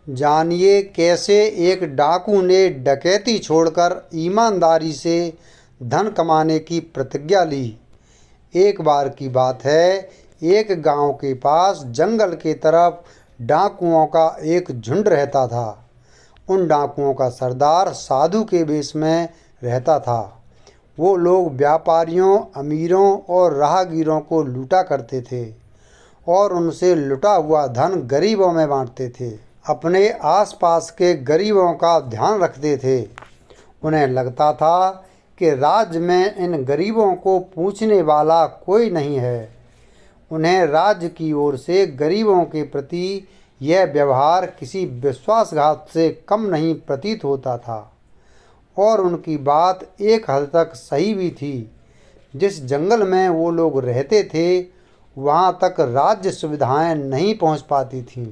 जानिए कैसे एक डाकू ने डकैती छोड़कर ईमानदारी से धन कमाने की प्रतिज्ञा ली। एक बार की बात है, एक गांव के पास जंगल की तरफ डाकुओं का एक झुंड रहता था। उन डाकुओं का सरदार साधु के वेश में रहता था। वो लोग व्यापारियों, अमीरों और राहगीरों को लूटा करते थे और उनसे लुटा हुआ धन गरीबों में बांटते थे। अपने आसपास के गरीबों का ध्यान रखते थे। उन्हें लगता था कि राज्य में इन गरीबों को पूछने वाला कोई नहीं है। उन्हें राज्य की ओर से गरीबों के प्रति यह व्यवहार किसी विश्वासघात से कम नहीं प्रतीत होता था और उनकी बात एक हद तक सही भी थी। जिस जंगल में वो लोग रहते थे वहाँ तक राज्य सुविधाएं नहीं पहुँच पाती थीं,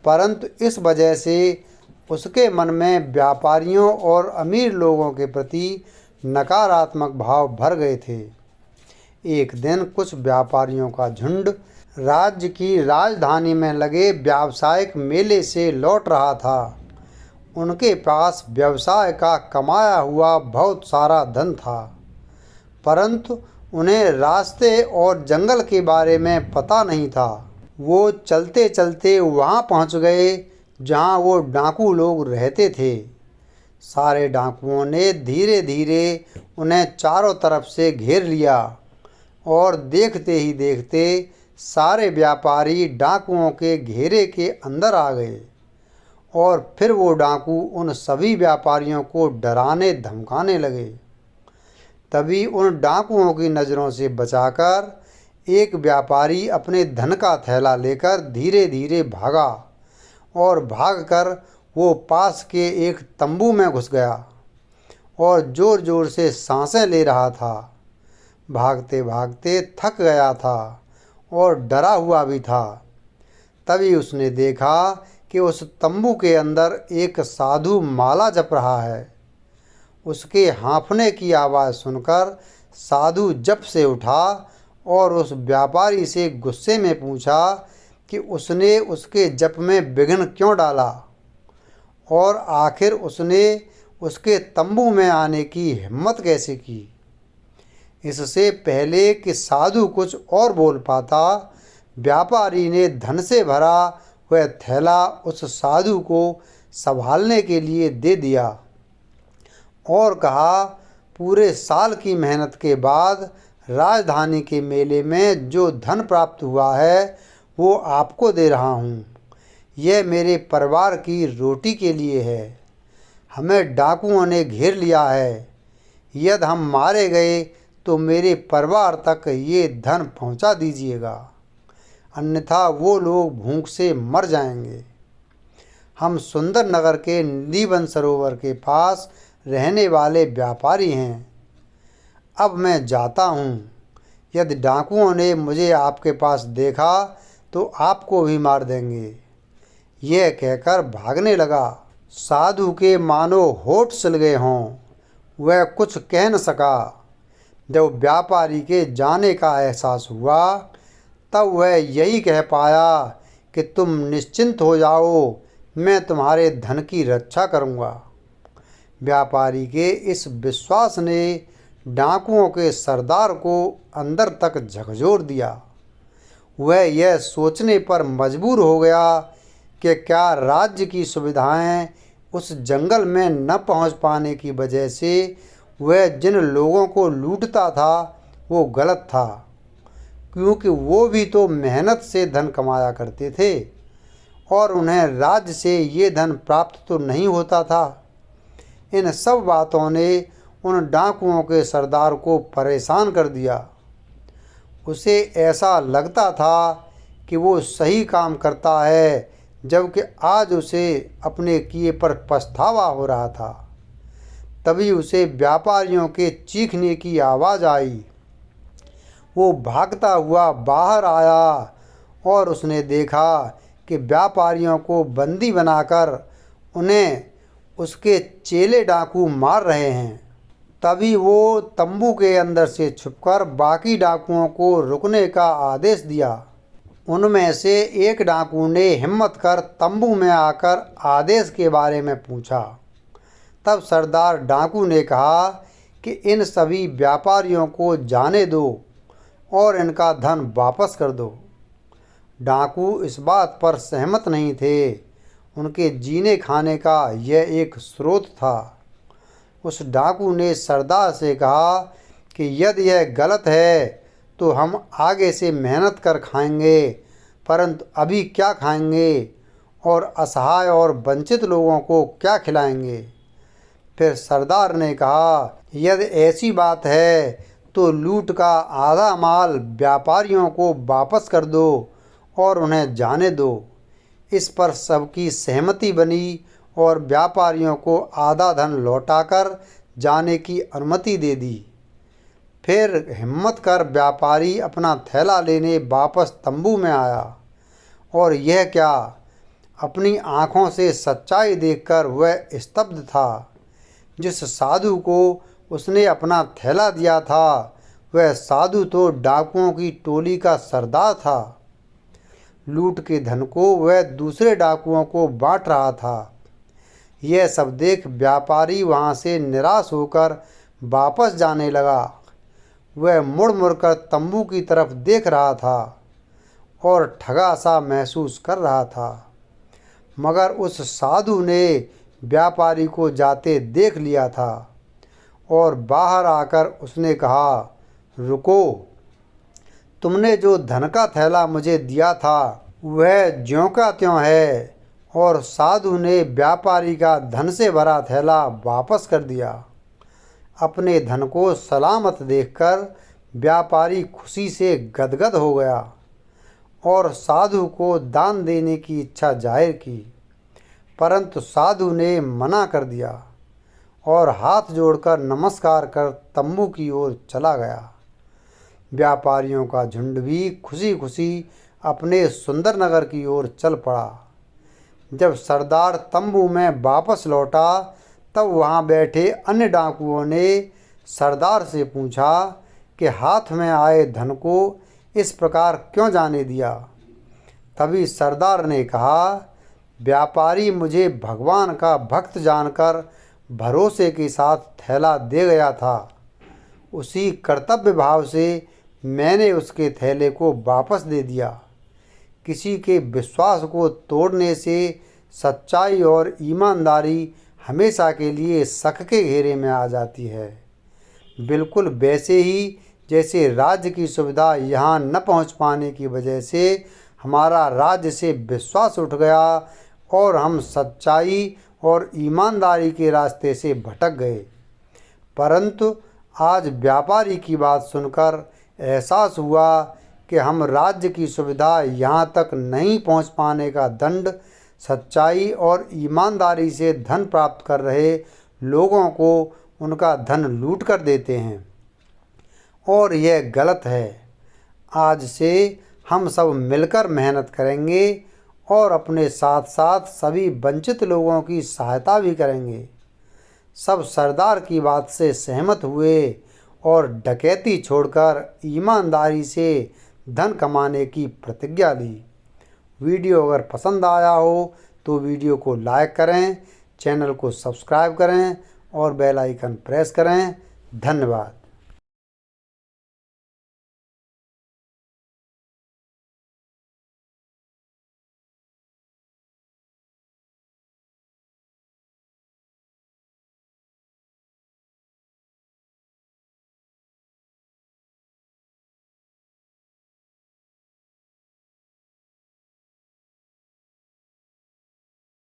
परंतु इस वजह से उसके मन में व्यापारियों और अमीर लोगों के प्रति नकारात्मक भाव भर गए थे। एक दिन कुछ व्यापारियों का झुंड राज्य की राजधानी में लगे व्यावसायिक मेले से लौट रहा था। उनके पास व्यवसाय का कमाया हुआ बहुत सारा धन था, परंतु उन्हें रास्ते और जंगल के बारे में पता नहीं था। वो चलते चलते वहाँ पहुँच गए जहाँ वो डाकू लोग रहते थे। सारे डाकुओं ने धीरे धीरे उन्हें चारों तरफ से घेर लिया और देखते ही देखते सारे व्यापारी डाकुओं के घेरे के अंदर आ गए और फिर वो डाकू उन सभी व्यापारियों को डराने धमकाने लगे। तभी उन डाकुओं की नज़रों से बचाकर एक व्यापारी अपने धन का थैला लेकर धीरे धीरे भागा और भागकर वो पास के एक तंबू में घुस गया और ज़ोर ज़ोर से सांसें ले रहा था। भागते भागते थक गया था और डरा हुआ भी था। तभी उसने देखा कि उस तंबू के अंदर एक साधु माला जप रहा है। उसके हाँफने की आवाज़ सुनकर साधु जप से उठा और उस व्यापारी से गुस्से में पूछा कि उसने उसके जप में विघ्न क्यों डाला और आखिर उसने उसके तंबू में आने की हिम्मत कैसे की। इससे पहले कि साधु कुछ और बोल पाता, व्यापारी ने धन से भरा वह थैला उस साधु को संभालने के लिए दे दिया और कहा, पूरे साल की मेहनत के बाद राजधानी के मेले में जो धन प्राप्त हुआ है वो आपको दे रहा हूँ। यह मेरे परिवार की रोटी के लिए है। हमें डाकुओं ने घेर लिया है। यदि हम मारे गए तो मेरे परिवार तक ये धन पहुँचा दीजिएगा, अन्यथा वो लोग भूख से मर जाएंगे। हम सुंदर नगर के निधिवन सरोवर के पास रहने वाले व्यापारी हैं। अब मैं जाता हूँ। यदि डाकुओं ने मुझे आपके पास देखा तो आपको भी मार देंगे। यह कहकर भागने लगा। साधु के मानो होठ सिल गए हों। वह कुछ कह न सका। जब व्यापारी के जाने का एहसास हुआ तब वह यही कह पाया कि तुम निश्चिंत हो जाओ, मैं तुम्हारे धन की रक्षा करूँगा। व्यापारी के इस विश्वास ने डाकुओं के सरदार को अंदर तक झकझोर दिया। वह यह सोचने पर मजबूर हो गया कि क्या राज्य की सुविधाएं उस जंगल में न पहुंच पाने की वजह से वह जिन लोगों को लूटता था वो गलत था, क्योंकि वो भी तो मेहनत से धन कमाया करते थे और उन्हें राज्य से ये धन प्राप्त तो नहीं होता था। इन सब बातों ने उन डाकुओं के सरदार को परेशान कर दिया। उसे ऐसा लगता था कि वो सही काम करता है, जबकि आज उसे अपने किए पर पछतावा हो रहा था। तभी उसे व्यापारियों के चीखने की आवाज़ आई। वो भागता हुआ बाहर आया और उसने देखा कि व्यापारियों को बंदी बनाकर उन्हें उसके चेले डाकू मार रहे हैं। तभी वो तंबू के अंदर से छुपकर बाकी डाकुओं को रुकने का आदेश दिया। उनमें से एक डाकू ने हिम्मत कर तंबू में आकर आदेश के बारे में पूछा। तब सरदार डाकू ने कहा कि इन सभी व्यापारियों को जाने दो और इनका धन वापस कर दो। डाकू इस बात पर सहमत नहीं थे। उनके जीने खाने का यह एक स्रोत था। उस डाकू ने सरदार से कहा कि यदि यह गलत है तो हम आगे से मेहनत कर खाएंगे, परंतु अभी क्या खाएंगे और असहाय और वंचित लोगों को क्या खिलाएंगे। फिर सरदार ने कहा, यदि ऐसी बात है तो लूट का आधा माल व्यापारियों को वापस कर दो और उन्हें जाने दो। इस पर सबकी सहमति बनी और व्यापारियों को आधा धन लौटाकर जाने की अनुमति दे दी। फिर हिम्मत कर व्यापारी अपना थैला लेने वापस तंबू में आया और यह क्या, अपनी आँखों से सच्चाई देखकर वह स्तब्ध था। जिस साधु को उसने अपना थैला दिया था वह साधु तो डाकुओं की टोली का सरदार था। लूट के धन को वह दूसरे डाकुओं को बांट रहा था। यह सब देख व्यापारी वहाँ से निराश होकर वापस जाने लगा। वह मुड़ मुड़ कर तंबू की तरफ देख रहा था और ठगा सा महसूस कर रहा था। मगर उस साधु ने व्यापारी को जाते देख लिया था और बाहर आकर उसने कहा, रुको, तुमने जो धन का थैला मुझे दिया था वह ज्यों का त्यों है। और साधु ने व्यापारी का धन से भरा थैला वापस कर दिया। अपने धन को सलामत देखकर व्यापारी खुशी से गदगद हो गया और साधु को दान देने की इच्छा जाहिर की, परंतु साधु ने मना कर दिया और हाथ जोड़कर नमस्कार कर तंबू की ओर चला गया। व्यापारियों का झुंड भी खुशी खुशी अपने सुंदर नगर की ओर चल पड़ा। जब सरदार तंबू में वापस लौटा तब वहाँ बैठे अन्य डाकुओं ने सरदार से पूछा कि हाथ में आए धन को इस प्रकार क्यों जाने दिया। तभी सरदार ने कहा, व्यापारी मुझे भगवान का भक्त जानकर भरोसे के साथ थैला दे गया था। उसी कर्तव्य भाव से मैंने उसके थैले को वापस दे दिया। किसी के विश्वास को तोड़ने से सच्चाई और ईमानदारी हमेशा के लिए शक के घेरे में आ जाती है। बिल्कुल वैसे ही जैसे राज्य की सुविधा यहाँ न पहुँच पाने की वजह से हमारा राज्य से विश्वास उठ गया और हम सच्चाई और ईमानदारी के रास्ते से भटक गए। परंतु आज व्यापारी की बात सुनकर एहसास हुआ कि हम राज्य की सुविधा यहाँ तक नहीं पहुँच पाने का दंड सच्चाई और ईमानदारी से धन प्राप्त कर रहे लोगों को उनका धन लूट कर देते हैं और यह गलत है। आज से हम सब मिलकर मेहनत करेंगे और अपने साथ साथ सभी वंचित लोगों की सहायता भी करेंगे। सब सरदार की बात से सहमत हुए और डकैती छोड़कर ईमानदारी से धन कमाने की प्रतिज्ञा ली। वीडियो अगर पसंद आया हो तो वीडियो को लाइक करें, चैनल को सब्सक्राइब करें और बेल आइकन प्रेस करें। धन्यवाद।